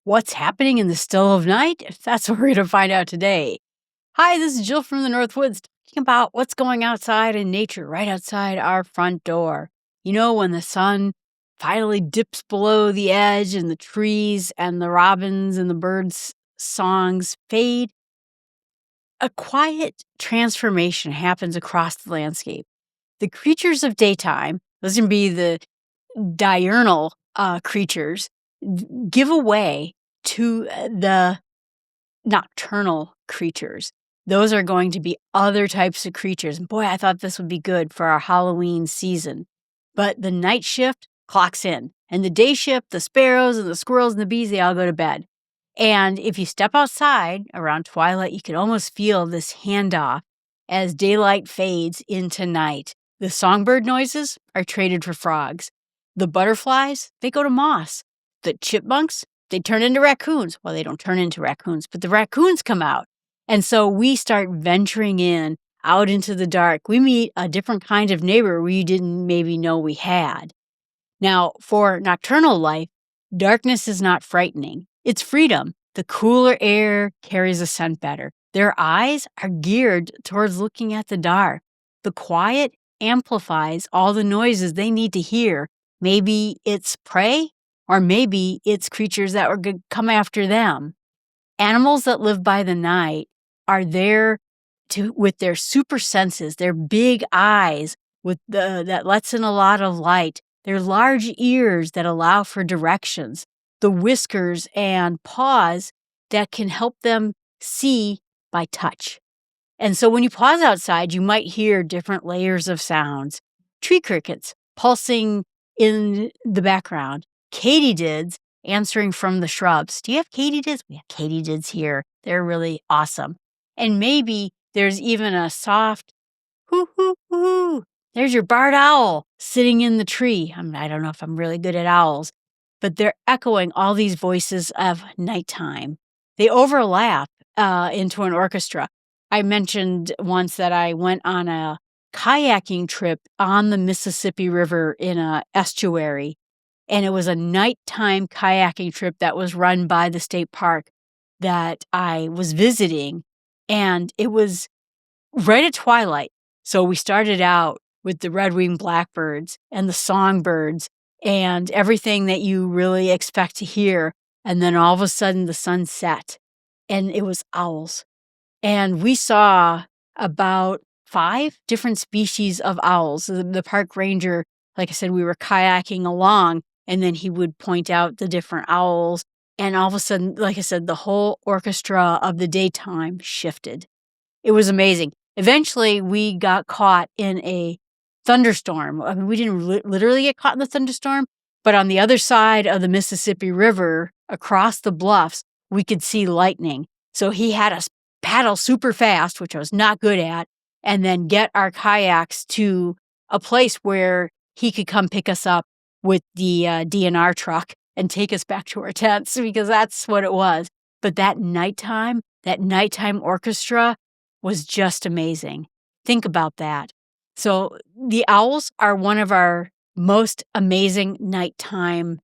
What's happening in the still of night? That's what we're going to find out today. Hi, this is Jill from the North Woods talking about what's going outside in nature right outside our front door. You know, when the sun finally dips below the edge and the trees and the robins and the birds' songs fade, a quiet transformation happens across the landscape. The creatures of daytime, those can be the diurnal creatures, give away to the nocturnal creatures. Those are going to be other types of creatures. And boy, I thought this would be good for our Halloween season. But the night shift clocks in, and the day shift, the sparrows and the squirrels and the bees, they all go to bed. And if you step outside around twilight, you can almost feel this handoff as daylight fades into night. The songbird noises are traded for frogs. The butterflies, they go to moths. The chipmunks, they turn into raccoons. Well, they don't turn into raccoons, but the raccoons come out. And so we start venturing out into the dark. We meet a different kind of neighbor we didn't maybe know we had. Now, for nocturnal life, darkness is not frightening. It's freedom. The cooler air carries a scent better. Their eyes are geared towards looking at the dark. The quiet amplifies all the noises they need to hear. Maybe it's prey, or maybe it's creatures that would come after them. Animals that live by the night are there with their super senses, their big eyes that lets in a lot of light, their large ears that allow for directions, the whiskers and paws that can help them see by touch. And so when you pause outside, you might hear different layers of sounds. Tree crickets pulsing in the background, katydids answering from the shrubs. Do you have katydids? We have katydids here. They're really awesome. And maybe there's even a soft hoo hoo hoo. There's your barred owl sitting in the tree. I don't know if I'm really good at owls, but they're echoing all these voices of nighttime. They overlap into an orchestra. I mentioned once that I went on a kayaking trip on the Mississippi River in an estuary, and it was a nighttime kayaking trip that was run by the state park that I was visiting, and it was right at twilight. So we started out with the red-winged blackbirds and the songbirds and everything that you really expect to hear, and then all of a sudden the sun set, and it was owls. And we saw about 5 different species of owls. The park ranger, like I said, we were kayaking along, and then he would point out the different owls. And all of a sudden, like I said, the whole orchestra of the daytime shifted. It was amazing. Eventually, we got caught in a thunderstorm. I mean, we didn't literally get caught in the thunderstorm, but on the other side of the Mississippi River, across the bluffs, we could see lightning. So he had us paddle super fast, which I was not good at, and then get our kayaks to a place where he could come pick us up with the DNR truck and take us back to our tents, because that's what it was. But that nighttime orchestra was just amazing. Think about that. So the owls are one of our most amazing nighttime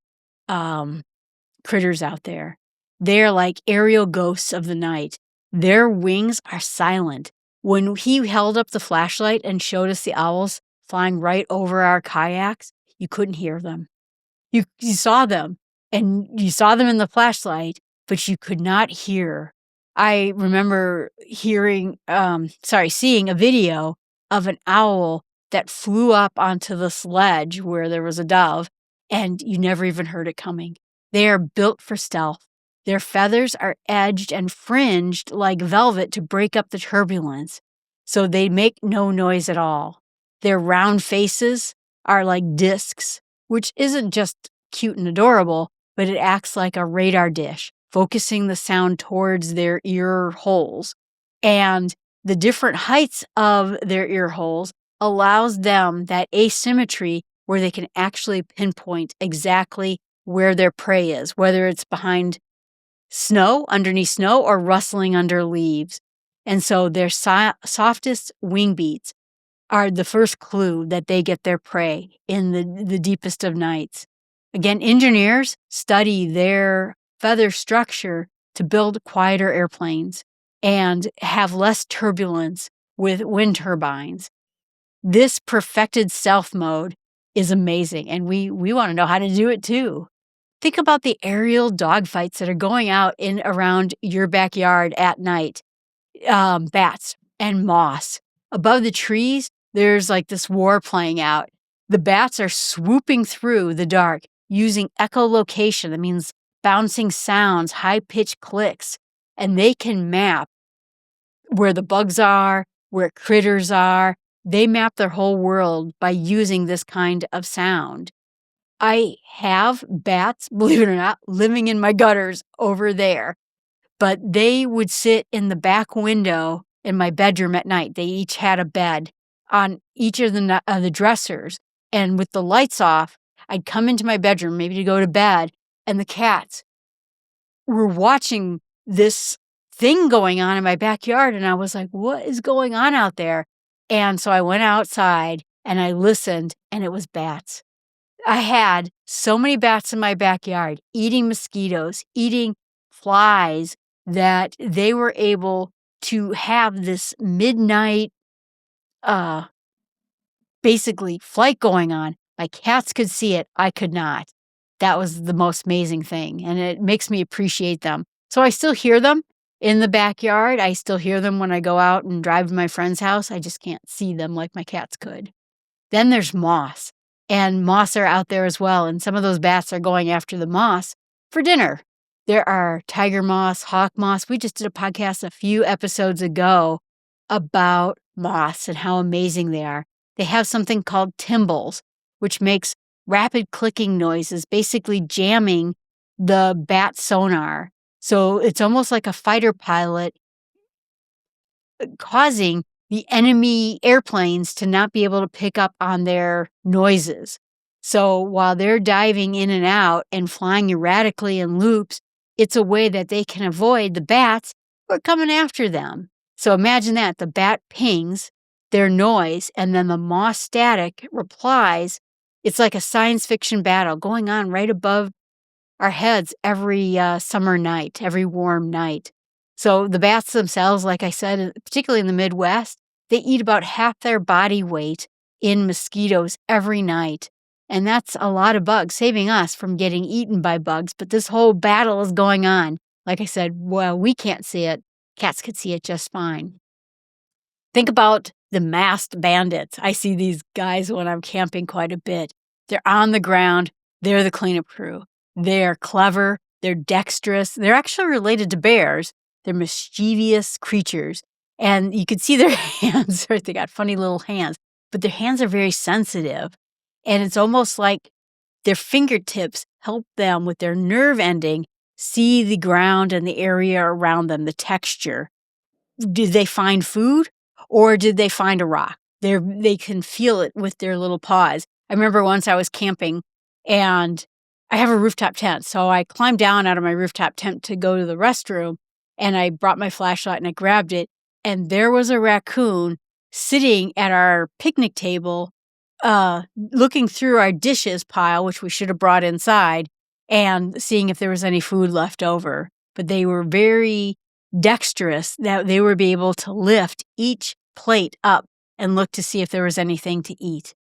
critters out there. They're like aerial ghosts of the night. Their wings are silent. When he held up the flashlight and showed us the owls flying right over our kayaks, you couldn't hear them. You saw them, and you saw them in the flashlight, but you could not hear. I remember seeing a video of an owl that flew up onto the sledge where there was a dove, and you never even heard it coming. They are built for stealth. Their feathers are edged and fringed like velvet to break up the turbulence, so they make no noise at all. Their round faces are like discs, which isn't just cute and adorable, but it acts like a radar dish, focusing the sound towards their ear holes. And the different heights of their ear holes allows them that asymmetry where they can actually pinpoint exactly where their prey is, whether it's behind snow, underneath snow, or rustling under leaves. And so their softest wing beats are the first clue that they get their prey in the deepest of nights. Again, engineers study their feather structure to build quieter airplanes and have less turbulence with wind turbines. This perfected stealth mode is amazing, and we want to know how to do it too. Think about the aerial dogfights that are going out in around your backyard at night. Bats and moths. Above the trees, there's like this war playing out. The bats are swooping through the dark using echolocation. That means bouncing sounds, high-pitched clicks, and they can map where the bugs are, where critters are. They map their whole world by using this kind of sound. I have bats, believe it or not, living in my gutters over there, but they would sit in the back window in my bedroom at night. They each had a bed on each of the dressers, and with the lights off, I'd come into my bedroom maybe to go to bed, and the cats were watching this thing going on in my backyard, and I was like, what is going on out there? And so I went outside and I listened, and it was bats. I had so many bats in my backyard eating mosquitoes, eating flies, that they were able to have this midnight, basically flight going on. My cats could see it. I could not. That was the most amazing thing, and it makes me appreciate them. So I still hear them in the backyard. I still hear them when I go out and drive to my friend's house. I just can't see them like my cats could. Then there's moths, and moths are out there as well, and some of those bats are going after the moths for dinner. There are tiger moths, hawk moths. We just did a podcast a few episodes ago about moths and how amazing they are. They have something called tymbals, which makes rapid clicking noises, basically jamming the bat sonar. So it's almost like a fighter pilot causing the enemy airplanes to not be able to pick up on their noises. So while they're diving in and out and flying erratically in loops, it's a way that they can avoid the bats who are coming after them. So imagine that. The bat pings their noise, and then the moth static replies. It's like a science fiction battle going on right above our heads every summer night, every warm night. So the bats themselves, like I said, particularly in the Midwest, they eat about half their body weight in mosquitoes every night. And that's a lot of bugs, saving us from getting eaten by bugs. But this whole battle is going on. Like I said, well, we can't see it. Cats could see it just fine. Think about the masked bandits. I see these guys when I'm camping quite a bit. They're on the ground. They're the cleanup crew. They're clever. They're dexterous. They're actually related to bears. They're mischievous creatures. And you could see their hands, right? They got funny little hands, but their hands are very sensitive. And it's almost like their fingertips help them with their nerve ending see the ground and the area around them, the texture. Did they find food or did they find a rock? They can feel it with their little paws. I remember once I was camping and I have a rooftop tent. So I climbed down out of my rooftop tent to go to the restroom, and I brought my flashlight and I grabbed it. And there was a raccoon sitting at our picnic table, looking through our dishes pile, which we should have brought inside, and seeing if there was any food left over. But they were very dexterous that they would be able to lift each plate up and look to see if there was anything to eat.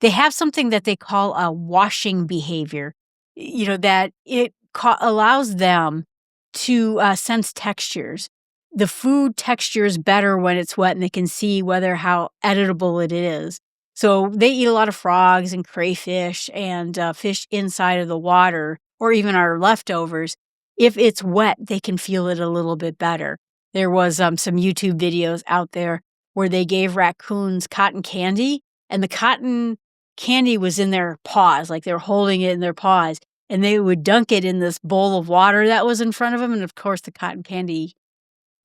They have something that they call a washing behavior, that it allows them to sense textures. The food texture is better when it's wet and they can see how editable it is. So they eat a lot of frogs and crayfish and fish inside of the water, or even our leftovers. If it's wet, they can feel it a little bit better. There was some YouTube videos out there where they gave raccoons cotton candy, and the cotton candy was in their paws, like they were holding it in their paws, and they would dunk it in this bowl of water that was in front of them, and of course the cotton candy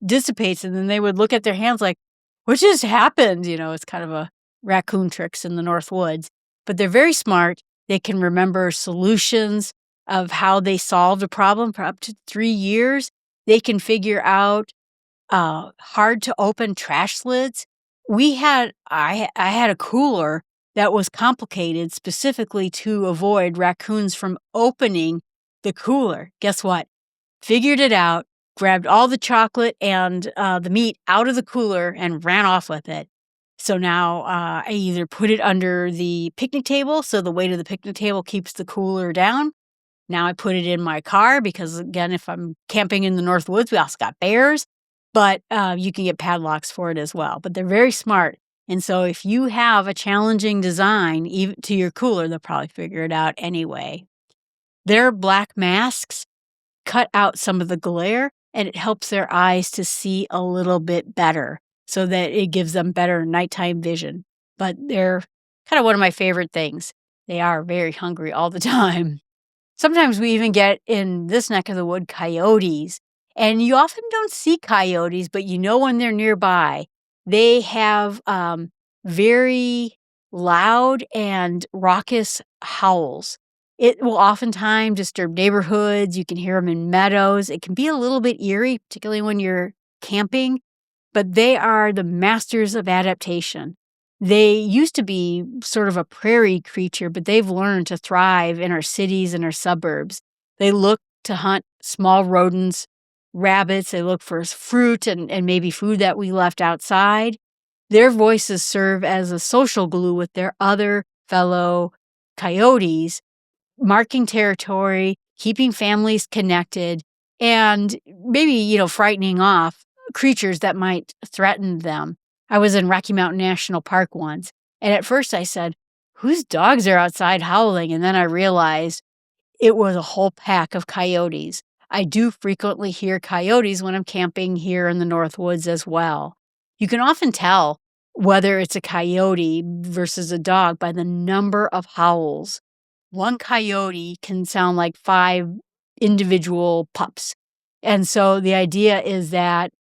dissipates, and then they would look at their hands like, what just happened? It's kind of a raccoon tricks in the North Woods. But they're very smart. They can remember solutions of how they solved a problem for up to 3 years. They can figure out hard to open trash lids. I had a cooler that was complicated specifically to avoid raccoons from opening the cooler. Guess what? figured it out, grabbed all the chocolate and the meat out of the cooler and ran off with it. So now I either put it under the picnic table, so the weight of the picnic table keeps the cooler down. Now I put it in my car because, again, if I'm camping in the North Woods, we also got bears, but you can get padlocks for it as well. But they're very smart. And so if you have a challenging design even to your cooler, they'll probably figure it out anyway. Their black masks cut out some of the glare, and it helps their eyes to see a little bit better so that it gives them better nighttime vision. But they're kind of one of my favorite things. They are very hungry all the time. Sometimes we even get in this neck of the wood coyotes, and you often don't see coyotes, but you know when they're nearby. They have very loud and raucous howls. It will oftentimes disturb neighborhoods. You can hear them in meadows. It can be a little bit eerie, particularly when you're camping, but they are the masters of adaptation. They used to be sort of a prairie creature, but they've learned to thrive in our cities and our suburbs. They look to hunt small rodents, rabbits. They look for fruit and maybe food that we left outside. Their voices serve as a social glue with their other fellow coyotes, marking territory, keeping families connected, and maybe, frightening off creatures that might threaten them. I was in Rocky Mountain National Park once, and at first I said, whose dogs are outside howling? And then I realized it was a whole pack of coyotes. I do frequently hear coyotes when I'm camping here in the North Woods as well. You can often tell whether it's a coyote versus a dog by the number of howls. One coyote can sound like 5 individual pups. And so the idea is that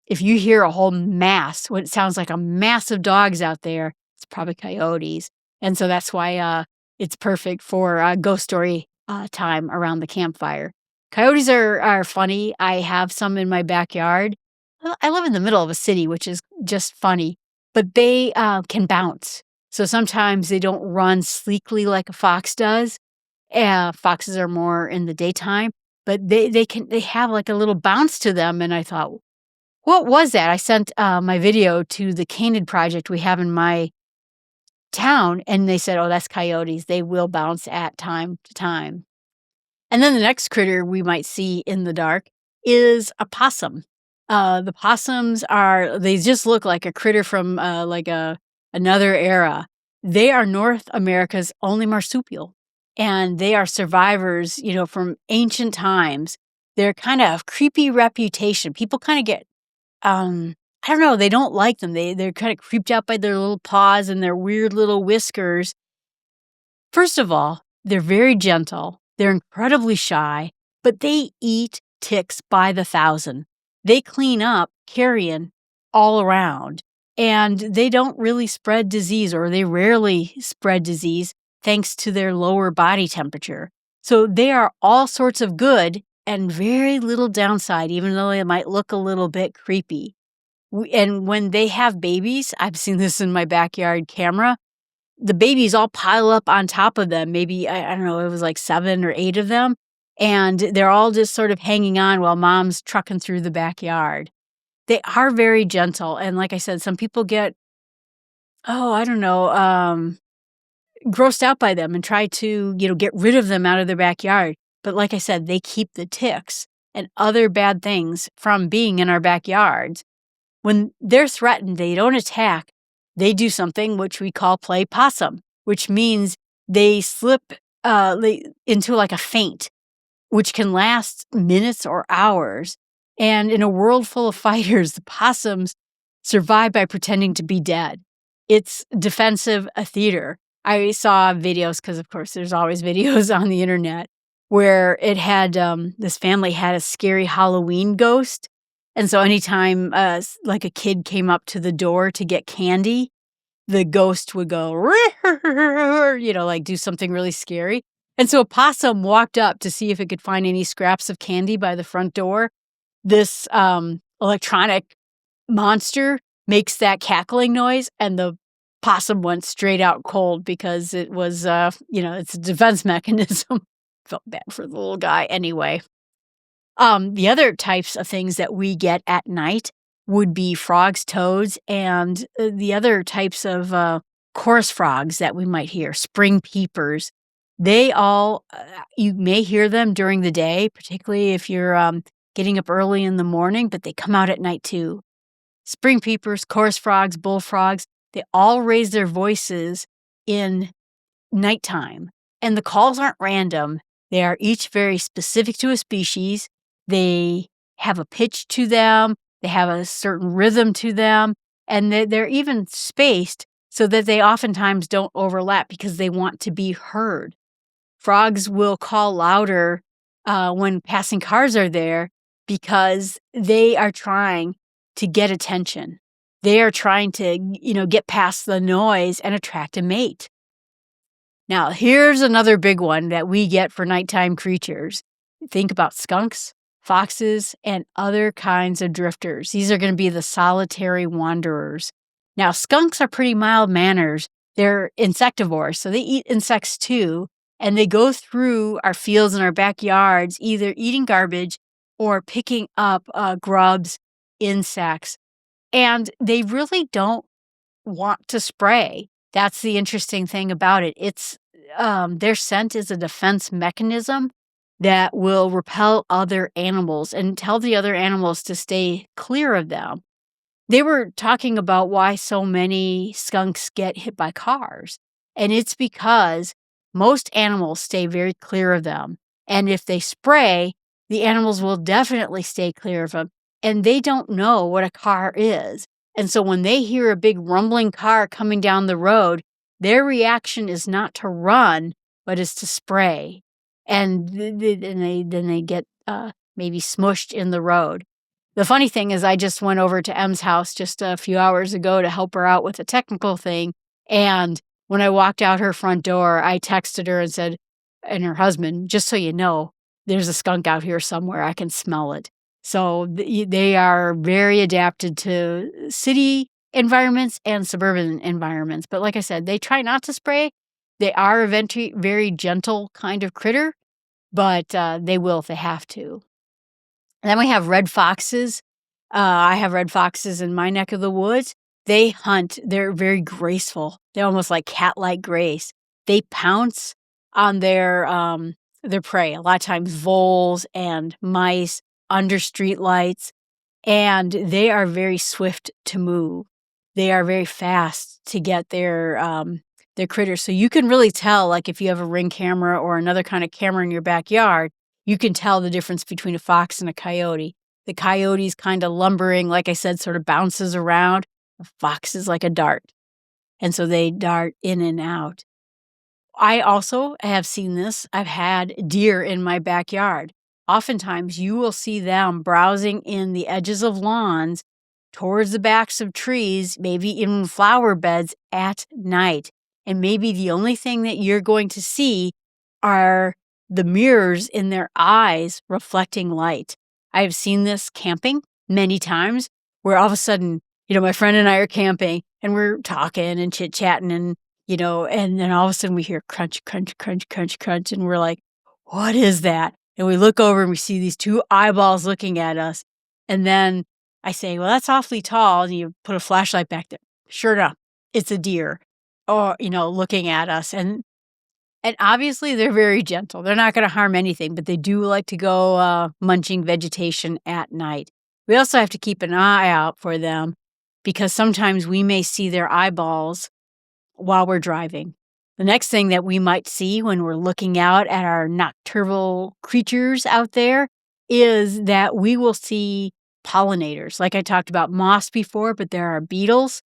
if you hear a whole mass, what it sounds like a mass of dogs out there, it's probably coyotes. And so that's why it's perfect for ghost story time around the campfire. Coyotes are funny. I have some in my backyard. I live in the middle of a city, which is just funny, but they can bounce. So sometimes they don't run sleekly like a fox does. Foxes are more in the daytime, but they have like a little bounce to them. And I thought, what was that? I sent my video to the Canid project we have in my town, and they said, oh, that's coyotes. They will bounce at time to time. And then the next critter we might see in the dark is a possum. The possums they just look like a critter from another era. They are North America's only marsupial, and they are survivors, from ancient times. They're kind of creepy reputation. People kind of get, I don't know, they don't like them. They're kind of creeped out by their little paws and their weird little whiskers. First of all, they're very gentle. They're incredibly shy, but they eat ticks by the thousand. They clean up carrion all around, and they don't really spread disease, or they rarely spread disease thanks to their lower body temperature. So they are all sorts of good and very little downside, even though they might look a little bit creepy. And when they have babies, I've seen this in my backyard camera, the babies all pile up on top of them. Maybe, I don't know, it was like 7 or 8 of them. And they're all just sort of hanging on while mom's trucking through the backyard. They are very gentle. And like I said, some people get, grossed out by them and try to, get rid of them out of their backyard. But like I said, they keep the ticks and other bad things from being in our backyards. When they're threatened, they don't attack. They do something which we call play possum, which means they slip into like a faint, which can last minutes or hours. And in a world full of fighters, the possums survive by pretending to be dead. It's defensive theater. I saw videos, because of course there's always videos on the internet, where it had, this family had a scary Halloween ghost. And so anytime like a kid came up to the door to get candy, the ghost would go, like do something really scary. And so a possum walked up to see if it could find any scraps of candy by the front door. This electronic monster makes that cackling noise, and the possum went straight out cold because it was, it's a defense mechanism. Felt bad for the little guy anyway. The other types of things that we get at night would be frogs, toads, and the other types of chorus frogs that we might hear, spring peepers. They all, you may hear them during the day, particularly if you're getting up early in the morning, but they come out at night too. Spring peepers, chorus frogs, bullfrogs, they all raise their voices in nighttime. And the calls aren't random. They are each very specific to a species. They have a pitch to them. They have a certain rhythm to them. And they're even spaced so that they oftentimes don't overlap because they want to be heard. Frogs will call louder when passing cars are there because they are trying to get attention. They are trying to, get past the noise and attract a mate. Now, here's another big one that we get for nighttime creatures. Think about skunks, foxes, and other kinds of drifters. These are going to be the solitary wanderers. Now, skunks are pretty mild manners. They're insectivores, so they eat insects too, and they go through our fields and our backyards, either eating garbage or picking up grubs, insects, and they really don't want to spray. That's the interesting thing about it. It's their scent is a defense mechanism that will repel other animals and tell the other animals to stay clear of them. They were talking about why so many skunks get hit by cars, and it's because most animals stay very clear of them. And if they spray, the animals will definitely stay clear of them, and they don't know what a car is. And so when they hear a big rumbling car coming down the road, their reaction is not to run, but is to spray. And then they get maybe smushed in the road. The funny thing is I just went over to Em's house just a few hours ago to help her out with a technical thing. And when I walked out her front door, I texted her and said, and her husband, just so you know, there's a skunk out here somewhere. I can smell it. So they are very adapted to city environments and suburban environments. But like I said, they try not to spray. They are a very gentle kind of critter, but they will if they have to. And then we have red foxes. I have red foxes in my neck of the woods. They hunt. They're very graceful. They're almost like cat-like grace. They pounce on their prey. A lot of times voles and mice under street lights, and they are very swift to move. They are very fast to get their critters. So you can really tell, like if you have a Ring camera or another kind of camera in your backyard, you can tell the difference between a fox and a coyote. The coyote's kind of lumbering, like I said, sort of bounces around. The fox is like a dart. And so they dart in and out. I also have seen this. I've had deer in my backyard. Oftentimes, you will see them browsing in the edges of lawns towards the backs of trees, maybe in flower beds at night. And maybe the only thing that you're going to see are the mirrors in their eyes reflecting light. I have seen this camping many times where all of a sudden, my friend and I are camping and we're talking and chit-chatting and then all of a sudden we hear crunch, crunch, crunch, crunch, crunch. And we're like, what is that? And we look over and we see these two eyeballs looking at us. And then I say, well, that's awfully tall. And you put a flashlight back there. Sure enough, it's a deer or, looking at us. And obviously they're very gentle. They're not going to harm anything, but they do like to go munching vegetation at night. We also have to keep an eye out for them because sometimes we may see their eyeballs while we're driving. The next thing that we might see when we're looking out at our nocturnal creatures out there is that we will see pollinators. Like I talked about moths before, but there are beetles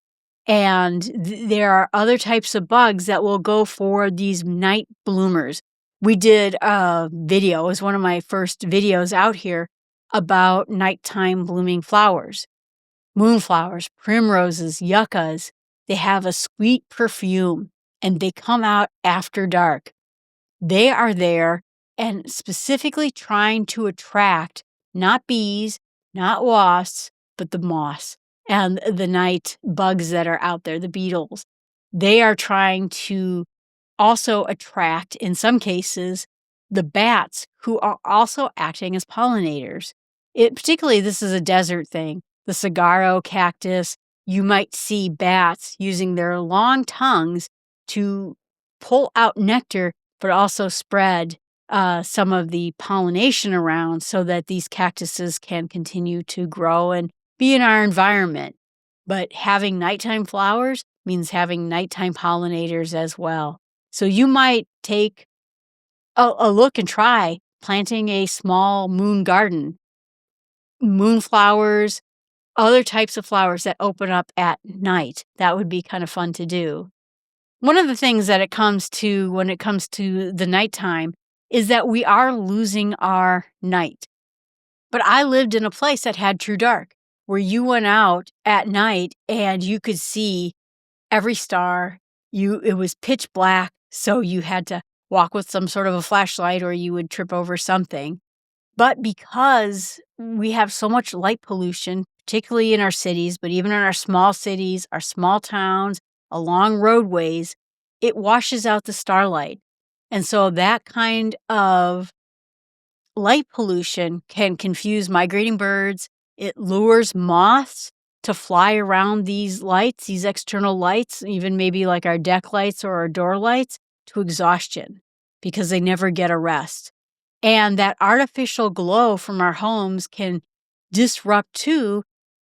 and there are other types of bugs that will go for these night bloomers. We did a video, it was one of my first videos out here about nighttime blooming flowers. Moonflowers, primroses, yuccas, they have a sweet perfume and they come out after dark. They are there and specifically trying to attract not bees, not wasps, but the moths and the night bugs that are out there, the beetles. They are trying to also attract, in some cases, the bats who are also acting as pollinators. Particularly, this is a desert thing. The saguaro cactus, you might see bats using their long tongues to pull out nectar, but also spread some of the pollination around so that these cactuses can continue to grow and be in our environment. But having nighttime flowers means having nighttime pollinators as well. So you might take a look and try planting a small moon garden, moonflowers, other types of flowers that open up at night. That would be kind of fun to do. One of the things that when it comes to the nighttime is that we are losing our night. But I lived in a place that had true dark, where you went out at night and you could see every star. It was pitch black, so you had to walk with some sort of a flashlight or you would trip over something. But because we have so much light pollution, particularly in our cities, but even in our small cities, our small towns, along roadways, it washes out the starlight. And so that kind of light pollution can confuse migrating birds. It lures moths to fly around these lights, these external lights, even maybe like our deck lights or our door lights, to exhaustion because they never get a rest. And that artificial glow from our homes can disrupt too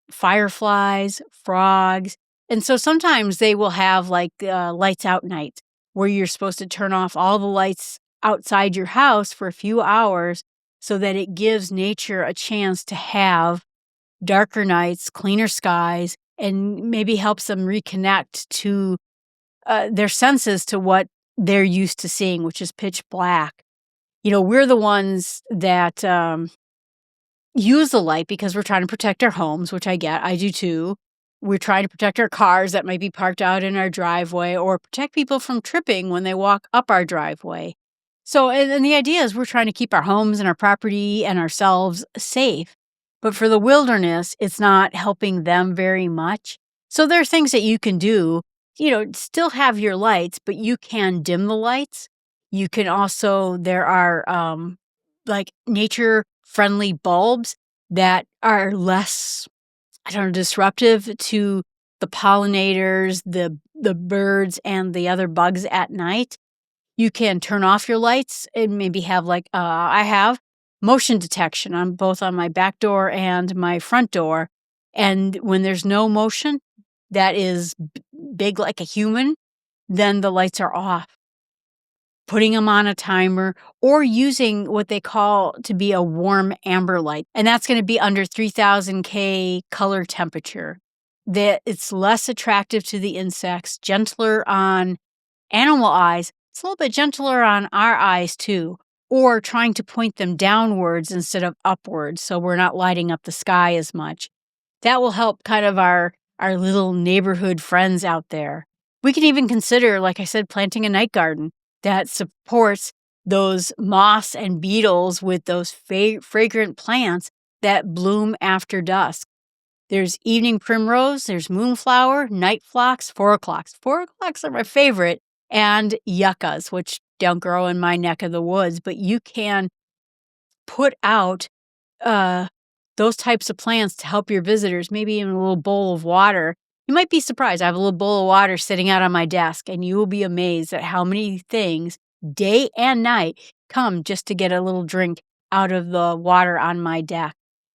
fireflies, frogs. And so sometimes they will have like lights out nights where you're supposed to turn off all the lights outside your house for a few hours so that it gives nature a chance to have darker nights, cleaner skies, and maybe helps them reconnect to their senses to what they're used to seeing, which is pitch black. We're the ones that use the light because we're trying to protect our homes, which I get. I do too. We're trying to protect our cars that might be parked out in our driveway or protect people from tripping when they walk up our driveway. So, and the idea is we're trying to keep our homes and our property and ourselves safe. But for the wilderness, it's not helping them very much. So there are things that you can do, still have your lights, but you can dim the lights. You can also, there are like nature-friendly bulbs that are less, disruptive to the pollinators, the birds, and the other bugs at night. You can turn off your lights and maybe have I have motion detection on both on my back door and my front door. And when there's no motion that is big like a human, then the lights are off. Putting them on a timer or using what they call to be a warm amber light. And that's going to be under 3000 K color temperature. That it's less attractive to the insects, gentler on animal eyes. It's a little bit gentler on our eyes too, or trying to point them downwards instead of upwards so we're not lighting up the sky as much. That will help kind of our little neighborhood friends out there. We can even consider, like I said, planting a night garden that supports those moths and beetles with those fragrant plants that bloom after dusk. There's evening primrose, there's moonflower, night phlox, 4 o'clocks. 4 o'clocks are my favorite, and yuccas, which don't grow in my neck of the woods, but you can put out those types of plants to help your visitors, maybe even a little bowl of water. You might be surprised. I have a little bowl of water sitting out on my desk, and you will be amazed at how many things, day and night, come just to get a little drink out of the water on my deck.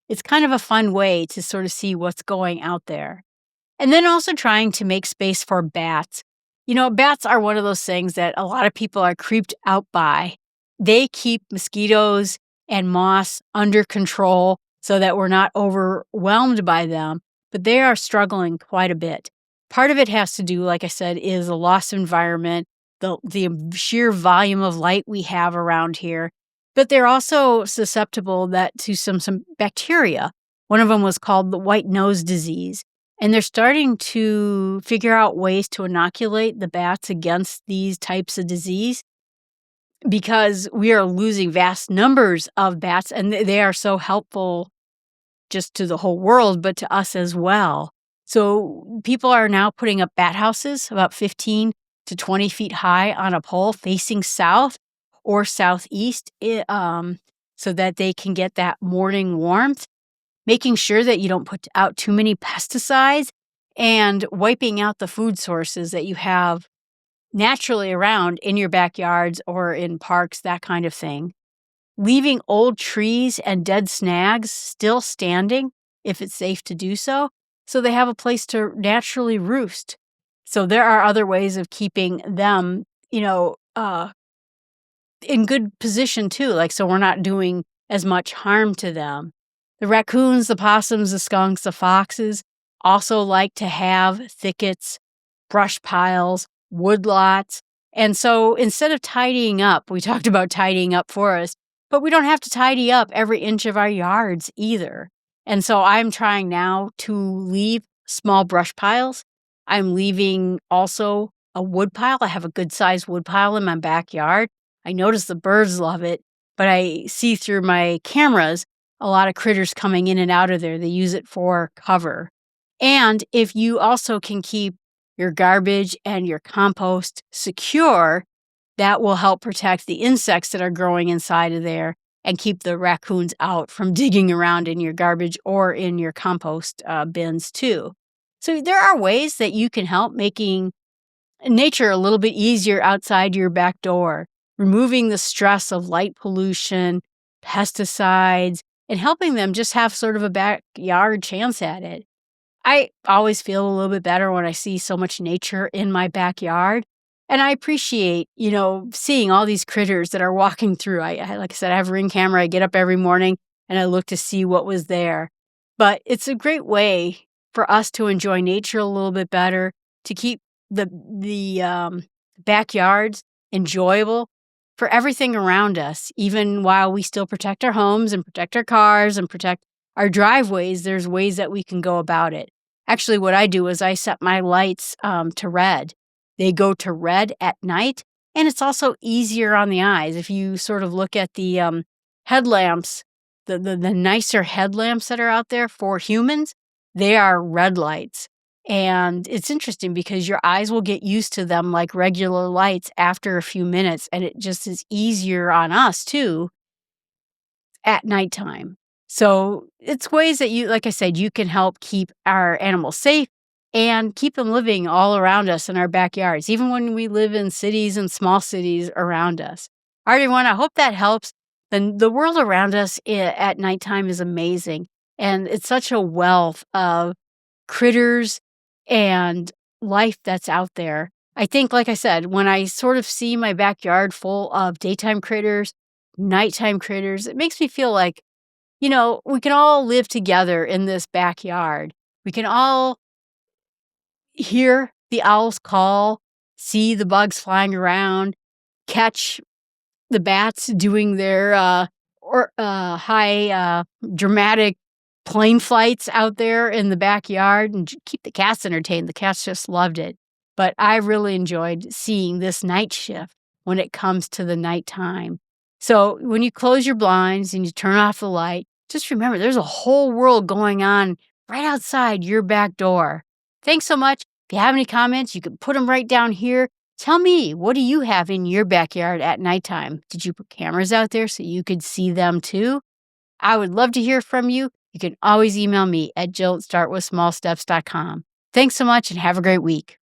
It's kind of a fun way to sort of see what's going out there. And then also trying to make space for bats. Bats are one of those things that a lot of people are creeped out by. They keep mosquitoes and moths under control so that we're not overwhelmed by them, but they are struggling quite a bit. Part of it has to do, like I said, is a lost environment, the sheer volume of light we have around here, but they're also susceptible to some bacteria. One of them was called the white nose disease. And they're starting to figure out ways to inoculate the bats against these types of disease because we are losing vast numbers of bats, and they are so helpful just to the whole world, but to us as well. So people are now putting up bat houses about 15 to 20 feet high on a pole facing south, or southeast so that they can get that morning warmth, making sure that you don't put out too many pesticides, and wiping out the food sources that you have naturally around in your backyards or in parks, that kind of thing. Leaving old trees and dead snags still standing if it's safe to do so, so they have a place to naturally roost. So there are other ways of keeping them, in good position too, like so we're not doing as much harm to them. The raccoons, the possums, the skunks, the foxes also like to have thickets, brush piles, woodlots. And so instead of tidying up, we talked about tidying up forests, but we don't have to tidy up every inch of our yards either. And so I'm trying now to leave small brush piles. I'm leaving also a wood pile. I have a good sized wood pile in my backyard. I notice the birds love it, but I see through my cameras a lot of critters coming in and out of there. They use it for cover. And if you also can keep your garbage and your compost secure, that will help protect the insects that are growing inside of there and keep the raccoons out from digging around in your garbage or in your compost bins too. So there are ways that you can help making nature a little bit easier outside your back door, removing the stress of light pollution, pesticides, and helping them just have sort of a backyard chance at it. I always feel a little bit better when I see so much nature in my backyard. And I appreciate, seeing all these critters that are walking through. Like I said, I have a Ring camera. I get up every morning and I look to see what was there. But it's a great way for us to enjoy nature a little bit better, to keep the backyards enjoyable for everything around us, even while we still protect our homes and protect our cars and protect our driveways. There's ways that we can go about it. Actually, what I do is I set my lights to red. They go to red at night, and it's also easier on the eyes. If you sort of look at the headlamps, the nicer headlamps that are out there for humans, they are red lights. And it's interesting because your eyes will get used to them like regular lights after a few minutes, and it just is easier on us too at nighttime. So it's ways that you, like I said, you can help keep our animals safe and keep them living all around us in our backyards, even when we live in cities and small cities around us. All right, everyone, I hope that helps. Then the world around us at nighttime is amazing, and it's such a wealth of critters and life that's out there. I think, like I said, when I sort of see my backyard full of daytime critters, nighttime critters, it makes me feel like, we can all live together in this backyard. We can all hear the owls call, see the bugs flying around, catch the bats doing their high dramatic plane flights out there in the backyard, and keep the cats entertained. The cats just loved it. But I really enjoyed seeing this night shift when it comes to the nighttime. So when you close your blinds and you turn off the light, just remember there's a whole world going on right outside your back door. Thanks so much. If you have any comments, you can put them right down here. Tell me, what do you have in your backyard at nighttime? Did you put cameras out there so you could see them too? I would love to hear from you. You can always email me at jill@startwithsmallsteps.com. Thanks so much and have a great week.